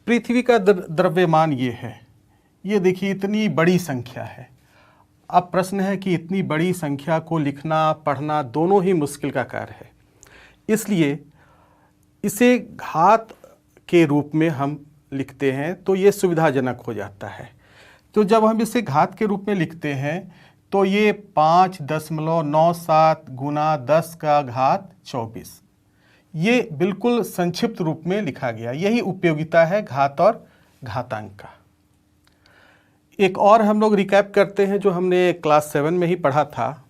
पृथ्वी का द्रव्यमान ये है। ये देखिए इतनी बड़ी संख्या है। अब प्रश्न है कि इतनी बड़ी संख्या को लिखना पढ़ना दोनों ही मुश्किल का कार्य है, इसलिए इसे घात के रूप में हम लिखते हैं तो ये सुविधाजनक हो जाता है। तो जब हम इसे घात के रूप में लिखते हैं तो ये 5.97 गुना 10 का घात 24, ये बिल्कुल संक्षिप्त रूप में लिखा गया। यही उपयोगिता है घात और घातांक का। एक और हम लोग रिकैप करते हैं जो हमने क्लास 7 में ही पढ़ा था।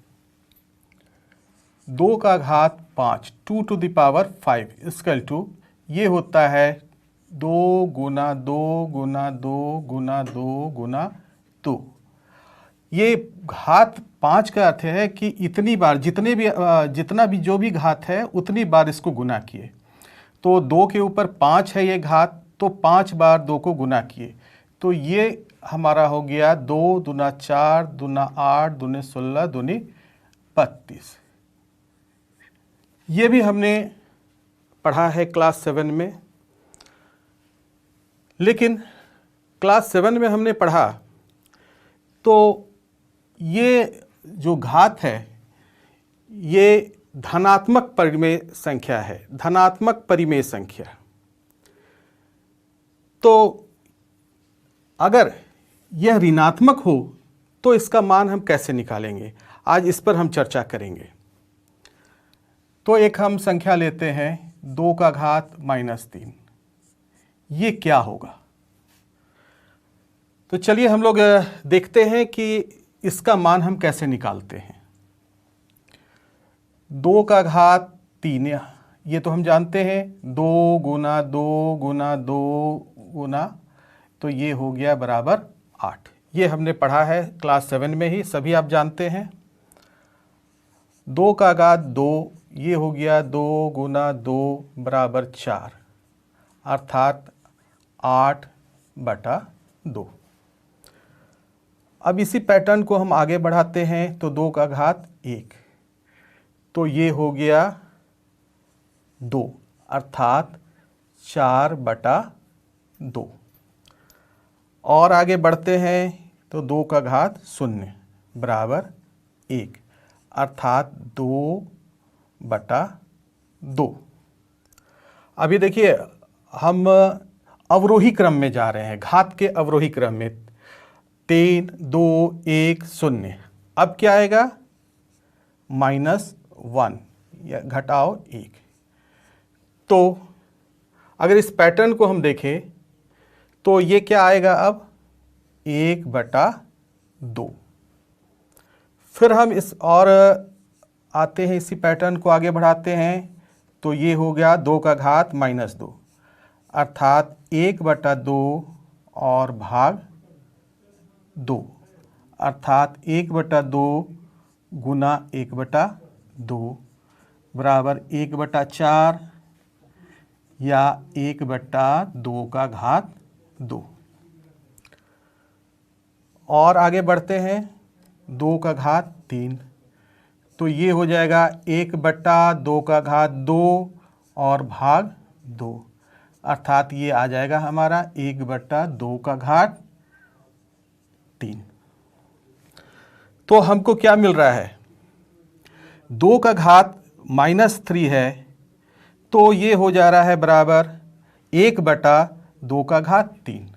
2 का घात 5 2 to the power 5 equal to ये होता है 2 गुना 2 गुना 2 गुना 2 गुना 2। ये घात 5 का अर्थ है कि इतनी बार जितना भी जो भी घात है उतनी बार इसको गुना किए। तो 2 के ऊपर 5 है ये घात, तो 5 बार 2 को गुना किए, तो ये हमारा हो गया 2 दूना 4 दूना 8 दूने 16 दूनी 32। ये भी हमने पढ़ा है क्लास 7 में। लेकिन क्लास 7 में हमने पढ़ा तो ये जो घात है ये धनात्मक परिमेय संख्या है, धनात्मक परिमेय संख्या। तो अगर यह ऋणात्मक हो तो इसका मान हम कैसे निकालेंगे, आज इस पर हम चर्चा करेंगे। तो एक हम संख्या लेते हैं 2 का घात -3, ये क्या होगा। तो चलिए हम लोग देखते हैं कि इसका मान हम कैसे निकालते हैं। 2 का घात 3, ये तो हम जानते हैं 2 गुना 2 गुना 2 गुना, तो ये हो गया बराबर 8। ये हमने पढ़ा है क्लास 7 में ही, सभी आप जानते हैं। 2 का घात 2, ये हो गया 2 गुना 2 बराबर 4, अर्थात 8/2। अब इसी पैटर्न को हम आगे बढ़ाते हैं तो 2 का घात 1, तो ये हो गया 2, अर्थात 4/2। और आगे बढ़ते हैं तो 2 का घात 0 बराबर 1, अर्थात 2/2। अभी देखिए हम अवरोही क्रम में जा रहे हैं, घात के अवरोही क्रम में। 3 2 1 0। अब क्या आएगा -1 या घटाओ 1। तो अगर इस पैटर्न को हम देखें तो ये क्या आएगा अब 1/2। फिर हम इस और आते हैं, इसी पैटर्न को आगे बढ़ाते हैं तो ये हो गया 2 का घात -2, अर्थात 1/2 और भाग 2, अर्थात 1/2 गुना 1/2 बराबर 1/4 या 1/2 का घात 2। और आगे बढ़ते हैं 2 का घात 3, तो ये हो जाएगा 1/2 का घात 2 और भाग 2, अर्थात ये आ जाएगा हमारा 1/2 का घात 3। तो हमको क्या मिल रहा है, 2 का घात -3 है, तो ये हो जा रहा है बराबर 1/2 का घात 3।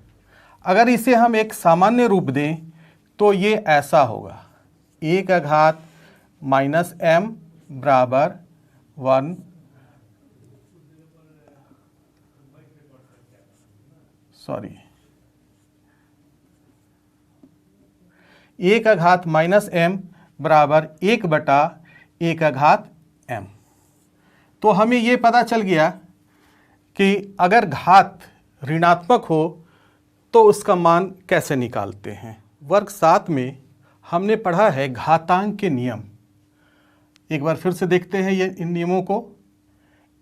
अगर इसे हम एक सामान्य रूप दें तो ये ऐसा होगा, a का घात -m बराबर 1 a का घात -m बराबर 1/a का घात m। तो हमें ये पता चल गया कि अगर घात ऋणात्मक हो तो उसका मान कैसे निकालते हैं। वर्ग 7 में हमने पढ़ा है घातांक के नियम। एक बार फिर से देखते हैं ये इन नियमों को।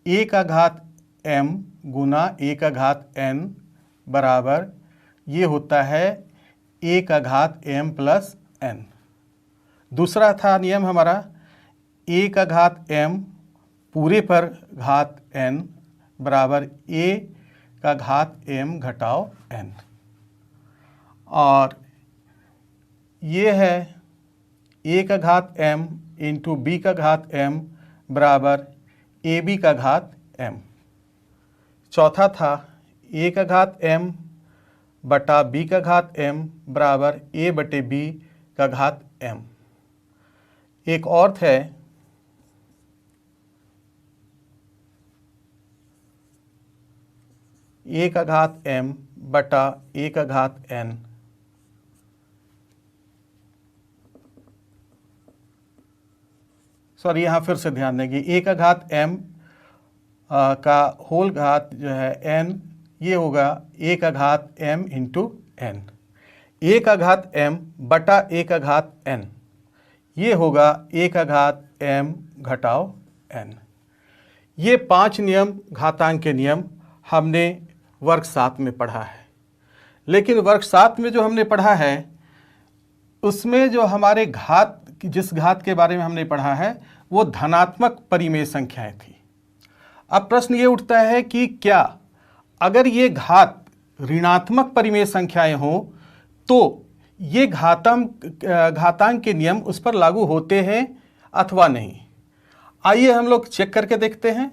a का घात m गुना a का घात n बराबर ये होता है a का घात m प्लस n। दूसरा था नियम हमारा a का घात m पूरे पर घात n बराबर a का घात m घटाओ n, और ये है a का घात m इंटू b का घात m बराबर ab का घात m। चौथा था a का घात m बटा b का घात m बराबर a बटे b का घात m। एक और है a का घात m बटा a का घात n, सॉरी यहाँ फिर से ध्यान देंगे, a का घात m का होल घात जो है n, ये होगा a का घात m इंटू n। a का घात m बटा a का घात n, ये होगा a का घात m घटाओ n। ये 5 नियम, घातांक के नियम हमने वर्ग 7 में पढ़ा है। लेकिन वर्ग 7 में जो हमने पढ़ा है उसमें जो हमारे घात, जिस घात के बारे में हमने पढ़ा है वो धनात्मक परिमेय संख्याएं थी। अब प्रश्न ये उठता है कि क्या अगर ये घात ऋणात्मक परिमेय संख्याएं हो तो ये घातांक के नियम उस पर लागू होते हैं अथवा नहीं। आइए हम लोग चेक करके देखते हैं।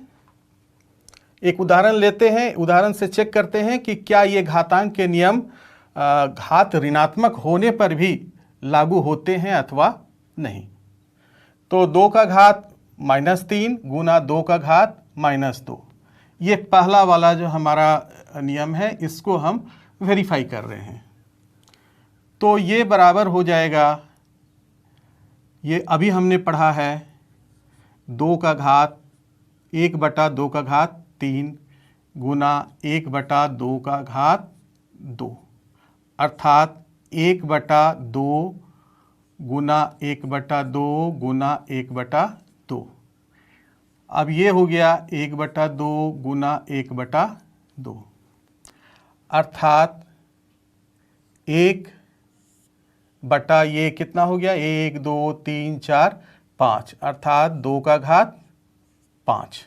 एक उदाहरण लेते हैं, उदाहरण से चेक करते हैं कि क्या ये घातांक के नियम घात ऋणात्मक होने पर भी लागू होते हैं अथवा नहीं। तो 2 का घात -3 गुना 2 का घात -2, ये पहला वाला जो हमारा नियम है इसको हम वेरीफाई कर रहे हैं। तो ये बराबर हो जाएगा, ये अभी हमने पढ़ा है 2 का घात 1 बटा 2 का घात 3 गुना 1 बटा 2 का घात 2, अर्थात 1 बटा 2 गुना 1 बटा 2 गुना 1 बटा 2। अब ये हो गया 1 बटा 2 गुना 1 बटा 2, अर्थात 1 बटा ये कितना हो गया, 1 2 3 4 5, अर्थात 2 का घात 5।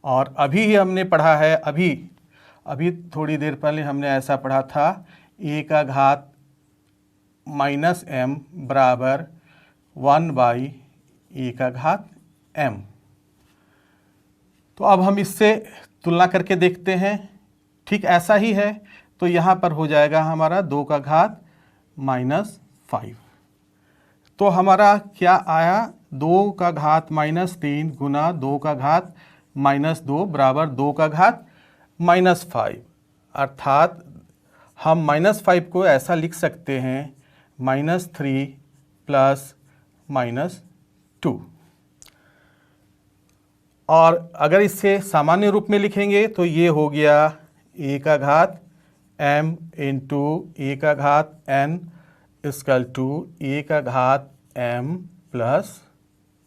और अभी ही हमने पढ़ा है, अभी थोड़ी देर पहले हमने ऐसा पढ़ा था, a का घात -m बराबर 1/a का घात m। तो अब हम इससे तुलना करके देखते हैं, ठीक ऐसा ही है। तो यहाँ पर हो जाएगा हमारा 2 का घात -5। तो हमारा क्या आया, 2 का घात -3 गुना 2 का घात -2 बराबर 2 का घात -5, अर्थात हम -5 को ऐसा लिख सकते हैं -3 प्लस -2। और अगर इसे सामान्य रूप में लिखेंगे तो ये हो गया a का घात m इंटू a का घात n इक्वल टू a का घात m प्लस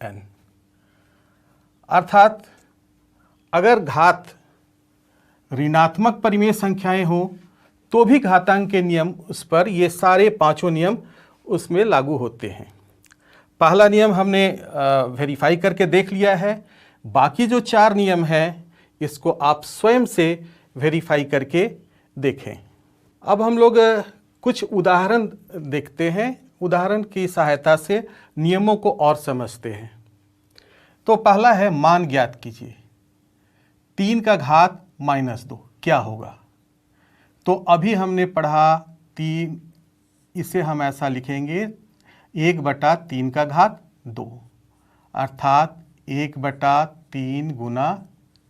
n। अर्थात अगर घात ऋणात्मक परिमेय संख्याएं हो तो भी घातांक के नियम उस पर, ये सारे 5 नियम उसमें लागू होते हैं। पहला नियम हमने वेरीफाई करके देख लिया है, बाकी जो 4 नियम हैं इसको आप स्वयं से वेरीफाई करके देखें। अब हम लोग कुछ उदाहरण देखते हैं, उदाहरण की सहायता से नियमों को और समझते हैं। तो पहला है मान ज्ञात कीजिए, 3 का घात -2 क्या होगा। तो अभी हमने पढ़ा 3, इसे हम ऐसा लिखेंगे 1 बटा 3 का घात 2, अर्थात 1 बटा 3 गुना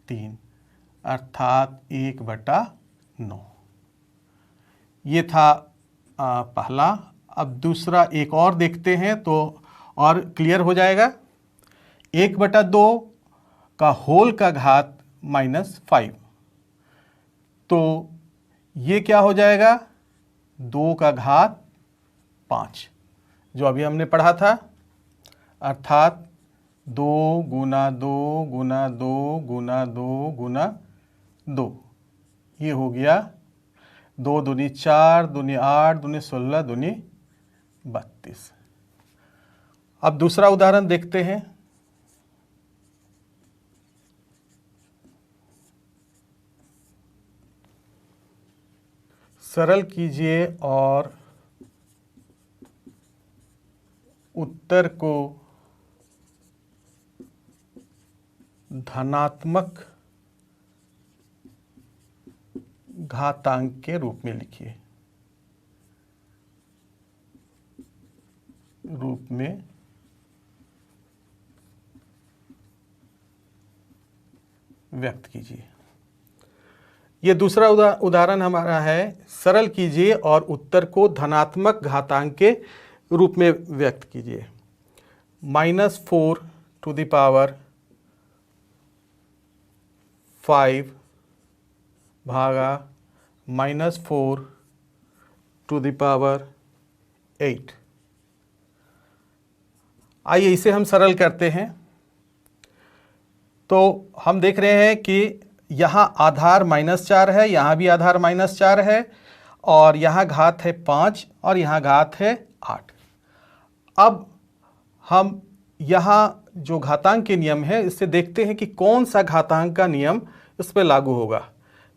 3, अर्थात 1 बटा 9। ये था पहला। अब दूसरा एक और देखते हैं तो और क्लियर हो जाएगा। 1 बटा 2 का होल का घात -5, तो ये क्या हो जाएगा, 2 का घात 5 जो अभी हमने पढ़ा था, अर्थात 2 गुना 2 गुना 2 गुना 2 गुना 2, ये हो गया 2 दूनी 4 दूनी 8 दूनी 16 दूनी 32। अब दूसरा उदाहरण देखते हैं। सरल कीजिए और उत्तर को धनात्मक घातांक के रूप में लिखिए, व्यक्त कीजिए। ये दूसरा उदाहरण हमारा है, सरल कीजिए और उत्तर को धनात्मक घातांक के रूप में व्यक्त कीजिए। -4 टू द पावर 5 भागा -4 टू द पावर 8। आइए इसे हम सरल करते हैं। तो हम देख रहे हैं कि यहाँ आधार -4 है, यहाँ भी आधार -4 है, और यहाँ घात है 5 और यहाँ घात है 8। अब हम यहाँ जो घातांक के नियम है इससे देखते हैं कि कौन सा घातांक का नियम इस पर लागू होगा।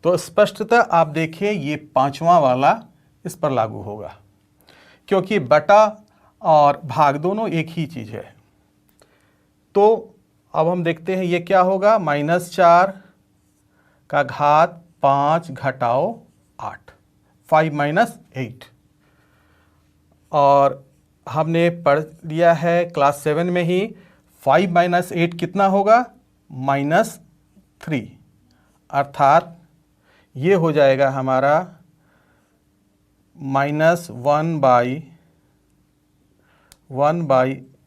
तो स्पष्टतः आप देखिए ये 5वां वाला इस पर लागू होगा, क्योंकि बटा और भाग दोनों एक ही चीज़ है। तो अब हम देखते हैं ये क्या होगा, -4 का घात 5 घटाओ 8, 5 - 8। और हमने पढ़ लिया है क्लास 7 में ही, 5 - 8 कितना होगा, -3, अर्थात ये हो जाएगा हमारा -1 बाई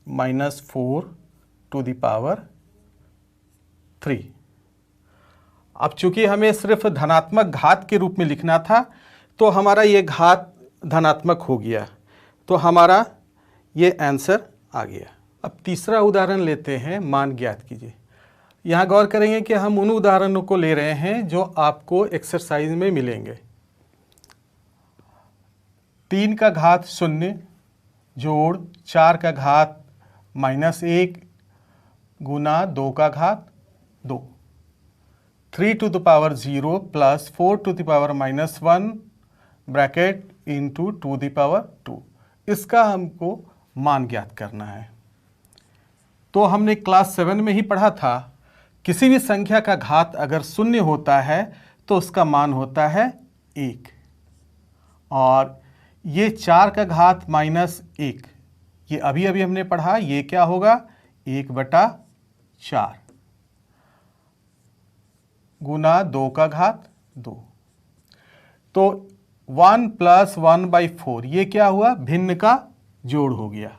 -4 टू द पावर 3। अब चूंकि हमें सिर्फ धनात्मक घात के रूप में लिखना था, तो हमारा ये घात धनात्मक हो गया, तो हमारा ये आंसर आ गया। अब तीसरा उदाहरण लेते हैं, मान ज्ञात कीजिए। यहाँ गौर करेंगे कि हम उन उदाहरणों को ले रहे हैं जो आपको एक्सरसाइज में मिलेंगे। 3 का घात 0 जोड़ 4 का घात -1 गुना 2 का घात 2, 3 to the power 0 plus 4 to the power -1 bracket into 2 the power 2। इसका हमको मान ज्ञात करना है। तो हमने क्लास 7 में ही पढ़ा था, किसी भी संख्या का घात अगर 0 होता है तो उसका मान होता है 1। और ये 4 का घात -1, ये अभी अभी हमने पढ़ा, ये क्या होगा, 1/4 गुना 2 का घात 2। तो 1 + 1/4 ये क्या हुआ, भिन्न का जोड़ हो गया।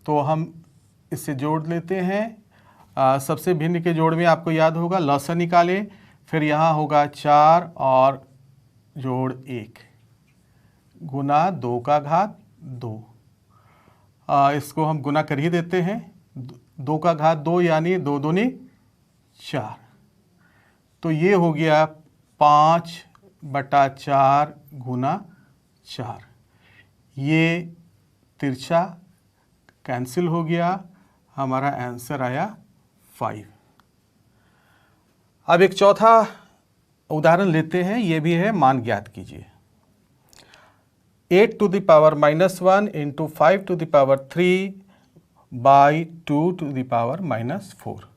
तो हम इससे जोड़ लेते हैं। सबसे भिन्न के जोड़ में आपको याद होगा, लसा निकालें, फिर यहाँ होगा 4 और जोड़ 1 गुना 2 का घात 2। इसको हम गुना कर ही देते हैं, 2 का घात 2 यानी 2 दूनी 4। तो ये हो गया 5/4 गुना 4। ये तिरछा कैंसिल हो गया, हमारा आंसर आया 5। अब एक चौथा उदाहरण लेते हैं, ये भी है, मान ज्ञात कीजिए। 8 to the power -1 into 5 to the power 3 by 2 to the power -4।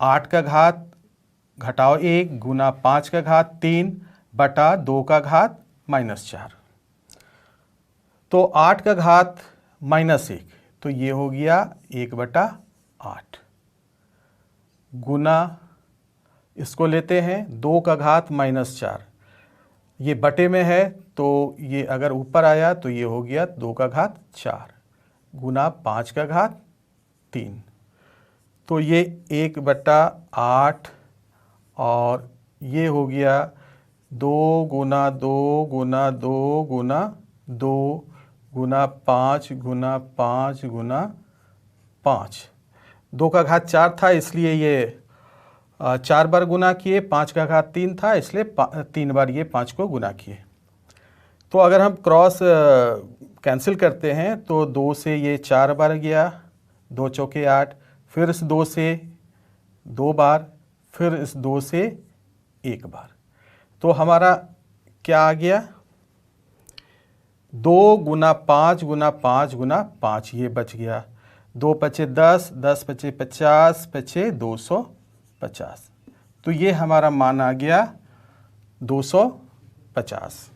8 का घात घटाओ 1 गुना 5 का घात 3 बटा 2 का घात -4। तो 8 का घात -1, तो ये हो गया 1/8 गुना, इसको लेते हैं 2 का घात -4, ये बटे में है तो ये अगर ऊपर आया तो ये हो गया 2 का घात 4 गुना 5 का घात 3। तो ये 1/8 और ये हो गया 2 गुना 2 गुना 2 गुना 2 गुना 5 गुना 5 गुना 5। 2 का घात 4 था इसलिए ये 4 बार गुना किए, 5 का घात 3 था इसलिए 3 बार ये 5 को गुना किए। तो अगर हम क्रॉस कैंसिल करते हैं तो 2 से ये 4 बार गया, 2 चौके 8, फिर इस 2 से 2 बार, फिर इस 2 से 1 बार। तो हमारा क्या आ गया, 2 गुना 5 गुना 5 गुना 5, ये बच गया। 2 पचे 10, 10 पचे 50, पचे 250। तो ये हमारा मान आ गया 250।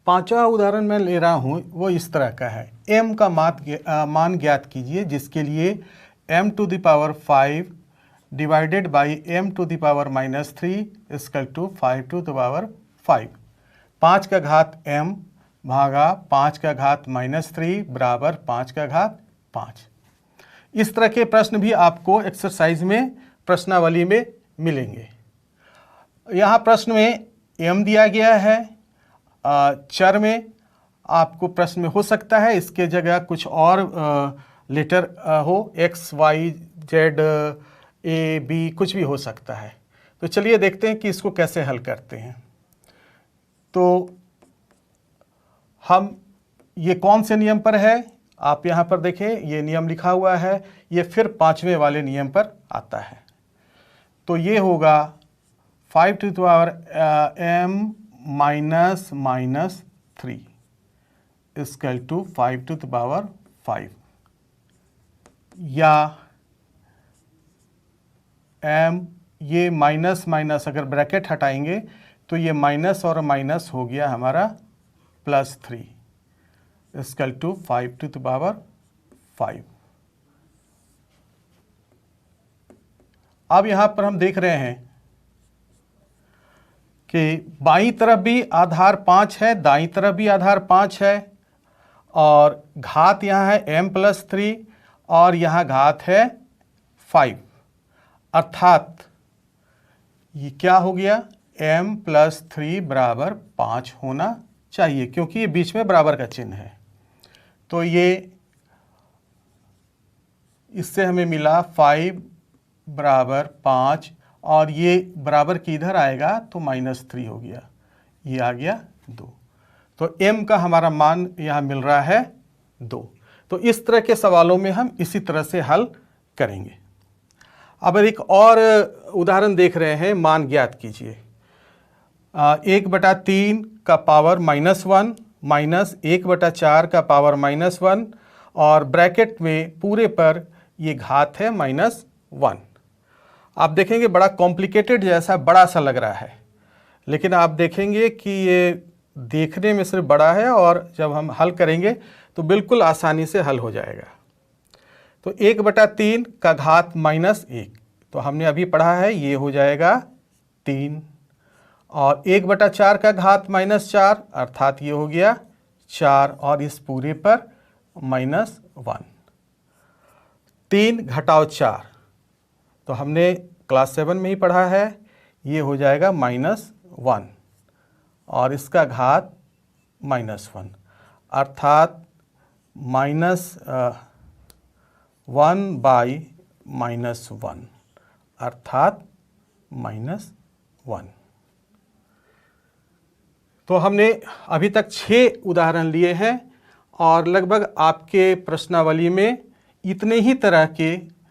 पांचवा उदाहरण मैं ले रहा हूँ वो इस तरह का है। m का मान ज्ञात कीजिए जिसके लिए m to the power 5 divided by m to the power -3 equal to 5 to the power 5। 5 का घात m भागा 5 का घात -3 बराबर 5 का घात 5। इस तरह के प्रश्न भी आपको एक्सरसाइज में प्रश्नावली में मिलेंगे। यहाँ प्रश्न में m दिया गया है, चर में आपको प्रश्न में हो सकता है इसके जगह कुछ और लेटर हो, x, y, z, a, b कुछ भी हो सकता है। तो चलिए देखते हैं कि इसको कैसे हल करते हैं। तो हम ये कौन से नियम पर है, आप यहाँ पर देखें ये नियम लिखा हुआ है, ये फिर पांचवें वाले नियम पर आता है। तो ये होगा 5 to the power m minus -3 equal to 5 to the power 5, या m ये माइनस माइनस अगर ब्रैकेट हटाएंगे तो ये माइनस और माइनस हो गया हमारा +3 equal to 5 to the power 5। अब यहाँ पर हम देख रहे हैं कि बाईं तरफ भी आधार 5 है, दाईं तरफ भी आधार 5 है, और घात यहाँ है m+3 और यहाँ घात है 5, अर्थात ये क्या हो गया, m+3 बराबर 5 होना चाहिए क्योंकि ये बीच में बराबर का चिन्ह है। तो ये इससे हमें मिला 5 बराबर 5 और ये बराबर की इधर आएगा तो -3 हो गया, ये आ गया 2। तो m का हमारा मान यहाँ मिल रहा है 2। तो इस तरह के सवालों में हम इसी तरह से हल करेंगे। अब एक और उदाहरण देख रहे हैं, मान ज्ञात कीजिए। 1/3 का पावर -1 माइनस 1/4 का पावर -1 और ब्रैकेट में पूरे पर ये घात है -1। आप देखेंगे बड़ा कॉम्प्लिकेटेड जैसा बड़ा सा लग रहा है, लेकिन आप देखेंगे कि ये देखने में सिर्फ बड़ा है और जब हम हल करेंगे तो बिल्कुल आसानी से हल हो जाएगा। तो 1/3 का घात -1 तो हमने अभी पढ़ा है, ये हो जाएगा 3, और 1/4 का घात -4 अर्थात ये हो गया 4 और इस पूरे पर -1। 3 घटाओ 4 तो हमने क्लास 7 में ही पढ़ा है, ये हो जाएगा -1 और इसका घात -1 अर्थात -1/-1 अर्थात -1। तो हमने अभी तक 6 उदाहरण लिए हैं और लगभग आपके प्रश्नावली में इतने ही तरह के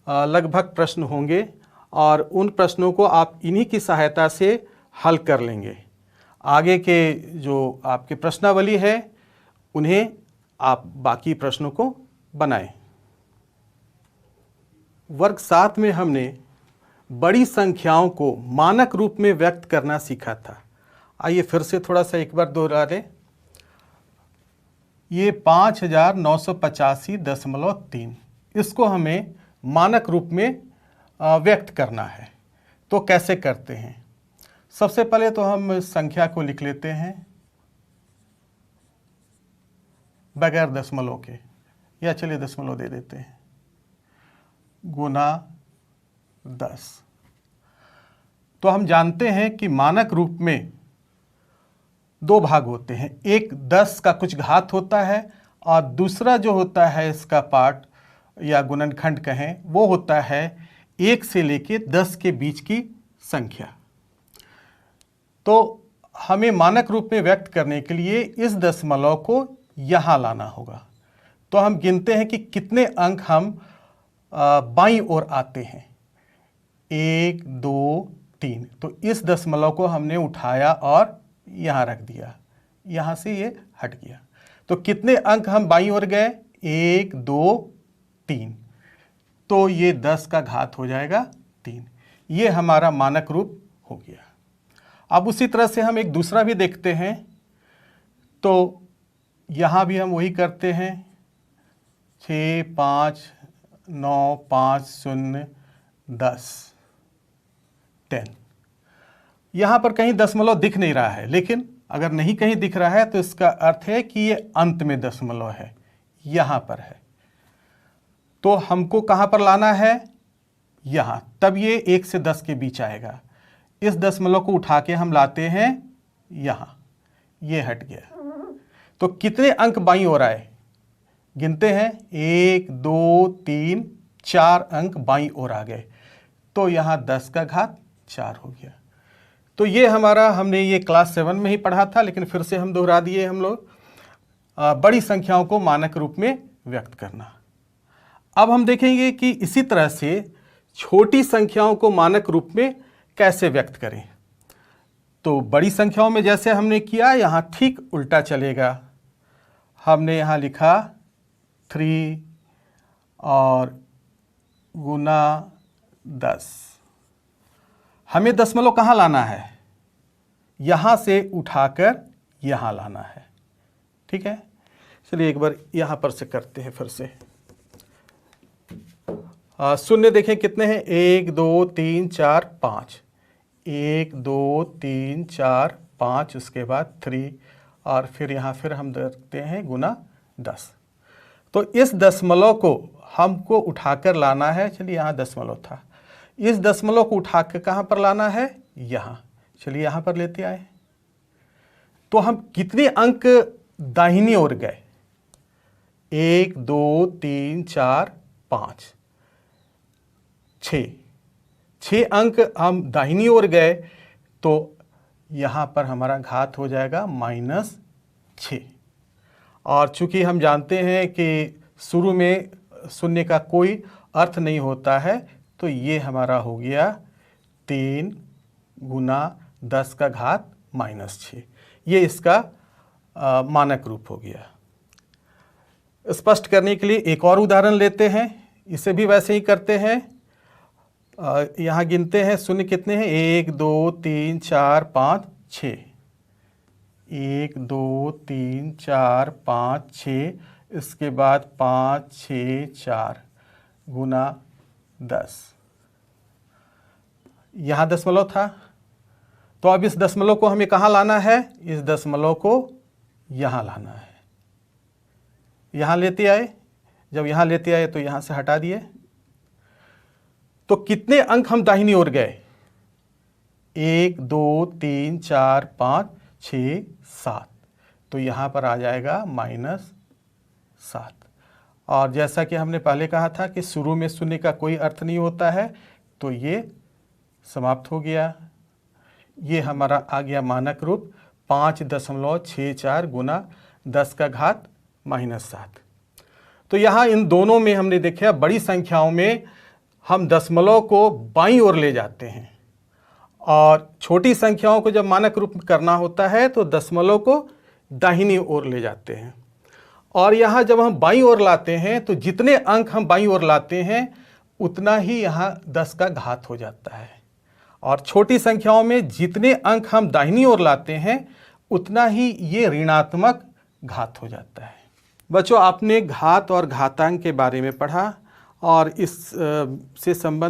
लगभग प्रश्न होंगे और उन प्रश्नों को आप इन्हीं की सहायता से हल कर लेंगे। आगे के जो आपके प्रश्नावली है उन्हें आप बाकी प्रश्नों को बनाएं। वर्ग 7 में हमने बड़ी संख्याओं को मानक रूप में व्यक्त करना सीखा था। आइए फिर से थोड़ा सा एक बार दोहरा दें। ये 5985.3 इसको हमें मानक रूप में व्यक्त करना है। तो कैसे करते हैं? सबसे पहले तो हम संख्या को लिख लेते हैं बगैर दशमलव के, या चलिए दशमलव दे देते हैं, गुना 10। तो हम जानते हैं कि मानक रूप में 2 भाग होते हैं, एक 10 का कुछ घात होता है और दूसरा जो होता है इसका पार्ट या गुणनखंड कहें वो होता है 1 से लेके 10 के बीच की संख्या। तो हमें मानक रूप में व्यक्त करने के लिए इस दशमलव को यहाँ लाना होगा। तो हम गिनते हैं कि कितने अंक हम बाईं ओर आते हैं, 1 2 3। तो इस दशमलव को हमने उठाया और यहाँ रख दिया, यहाँ से ये हट गया। तो कितने अंक हम बाईं ओर गए, 1 2 3, तो ये 10 का घात हो जाएगा 3। ये हमारा मानक रूप हो गया। अब उसी तरह से हम एक दूसरा भी देखते हैं, तो यहाँ भी हम वही करते हैं, 6 5 9 5 0 10 10। यहाँ पर कहीं दशमलव दिख नहीं रहा है, लेकिन अगर नहीं कहीं दिख रहा है तो इसका अर्थ है कि ये अंत में दशमलव है, यहाँ पर है। तो हमको कहाँ पर लाना है, यहाँ, तब ये 1 से 10 के बीच आएगा। इस दशमलव को उठा के हम लाते हैं यहाँ, ये हट गया। तो कितने अंक बाईं ओर आए, गिनते हैं, 1 2 3 4 अंक बाईं ओर आ गए। तो यहाँ 10 का घात 4 हो गया। तो ये हमारा, हमने ये क्लास 7 में ही पढ़ा था, लेकिन फिर से हम दोहरा दिए हम लोग, बड़ी संख्याओं को मानक रूप में व्यक्त करना। अब हम देखेंगे कि इसी तरह से छोटी संख्याओं को मानक रूप में कैसे व्यक्त करें। तो बड़ी संख्याओं में जैसे हमने किया, यहाँ ठीक उल्टा चलेगा। हमने यहाँ लिखा 3 और गुना 10। हमें दशमलव कहाँ लाना है, यहाँ से उठाकर यहाँ लाना है। ठीक है, चलिए एक बार यहाँ पर से करते हैं फिर से। शून्य देखें कितने हैं, 1 2 3 4 5, 1 2 3 4 5, उसके बाद 3, और फिर यहाँ फिर हम देखते हैं गुना 10। तो इस दशमलव को हमको उठाकर लाना है। चलिए यहाँ दशमलव था, इस दशमलव को उठाकर कहाँ पर लाना है, यहाँ। चलिए यहाँ पर लेते आए। तो हम कितने अंक दाहिनी ओर गए, 1 2 3 4 5 6 अंक हम दाहिनी ओर गए। तो यहाँ पर हमारा घात हो जाएगा -6। और चूंकि हम जानते हैं कि शुरू में शून्य का कोई अर्थ नहीं होता है, तो ये हमारा हो गया 3 गुना 10 का घात -6। ये इसका मानक रूप हो गया। स्पष्ट करने के लिए एक और उदाहरण लेते हैं, इसे भी वैसे ही करते हैं। यहाँ गिनते हैं, शून्य कितने हैं, 1 2 3 4 5 6, 1 2 3 4 5 6, इसके बाद 5 6 4 गुना 10। यहाँ दशमलव था, तो अब इस दशमलव को हमें कहाँ लाना है, इस दशमलव को यहाँ लाना है। यहाँ लेते आए, जब यहाँ लेते आए तो यहाँ से हटा दिए। तो कितने अंक हम दाहिनी ओर गए, 1 2 3 4 5 6 7, तो यहाँ पर आ जाएगा -7। और जैसा कि हमने पहले कहा था कि शुरू में शून्य का कोई अर्थ नहीं होता है, तो ये समाप्त हो गया। ये हमारा आ गया मानक रूप 5.64 गुना 10 का घात -7। तो यहाँ इन दोनों में हमने देखा, बड़ी संख्याओं में हम दशमलव को बाईं ओर ले जाते हैं, और छोटी संख्याओं को जब मानक रूप करना होता है तो दशमलव को दाहिनी ओर ले जाते हैं। और यहाँ जब हम बाईं ओर लाते हैं तो जितने अंक हम बाईं ओर लाते हैं उतना ही यहाँ 10 का घात हो जाता है। और छोटी संख्याओं में जितने अंक हम दाहिनी ओर लाते हैं उतना ही ये ऋणात्मक घात हो जाता है। बच्चों, आपने घात और घातांक के बारे में पढ़ा, और इस से संबंधित